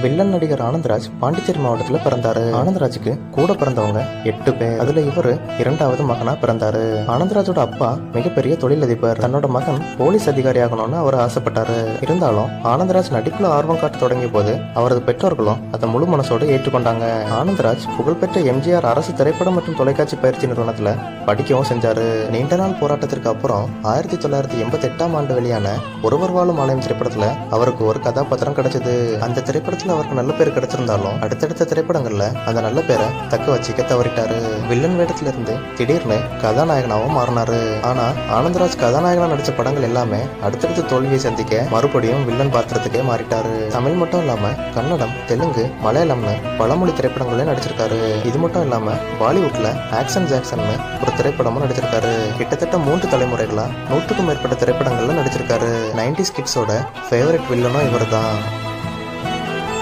Villain நடிகர் ஆனந்த்ராஜ் பாண்டிச்சேரி மாவட்டத்துல பிறந்தாரு. ஆனந்த்ராஜுக்கு கூட பிறந்தவங்க 8 பேர். அதுல இவரு 2வது மகனா பிறந்தாரு. ஆனந்த்ராஜோட அப்பா மிகப்பெரிய தொழிலதிபர். தன்னோட மகன் போலீஸ் அதிகாரி ஆகணும்னு அவர் ஆசைப்பட்டாரு. இருந்தாலும் ஆனந்த்ராஜ் நடிப்புல ஆர்வம் காட்ட தொடங்கிய போது அவரது பெற்றோர்களும் அதை முழு மனசோடு ஏற்றுக்கொண்டாங்க. ஆனந்த்ராஜ் புகழ்பெற்ற எம்ஜிஆர் அரசு திரைப்படம் மற்றும் தொலைக்காட்சி பயிற்சி நிறுவனத்துல படிக்கவும் செஞ்சாரு. நீண்ட நாள் போராட்டத்திற்கு அப்புறம் 1988ஆம் ஆண்டு வெளியான ஒருவர் வாழும் ஆலயம் திரைப்படத்துல அவருக்கு ஒரு கதாபாத்திரம் கிடைச்சது. அந்த திரைப்படத்துல அவருக்கு நல்ல பேர் கிடைச்சிருந்தாலும் அடுத்தடுத்த திரைப்படங்கள்ல அந்த நல்ல பேரை தக்க வச்சிக்க தவறிட்டாரு. வில்லன் வேடத்துல இருந்து திடீர்னு கதாநாயகனாவும் மாறினாரு. ஆனா ஆனந்த்ராஜ் கதாநாயகனா நடிச்ச படங்கள் எல்லாமே அடுத்தடுத்த தோல்வியை சந்திக்க மறுபடியும் வில்லன் பாத்திரத்துக்கே மாறிட்டாரு. தமிழ் மட்டும் இல்லாம கன்னடம், தெலுங்கு, மலையாளம்னு பலமொழி திரைப்படங்களையும் நடிச்சிருக்காரு. இது மட்டும் இல்லாம பாலிவுட்ல ஆக்ஷன் ஜாக்சன்னு ஒரு திரைப்படமும் நடிச்சிருக்காரு. கிட்டத்தட்ட 3 தலைமுறைகளா 100க்கும் மேற்பட்ட திரைப்படங்கள்ல நடிச்சிருக்காரு. 90s கிட்ஸோட ஃபேவரட் வில்லனும் இவர் தான்.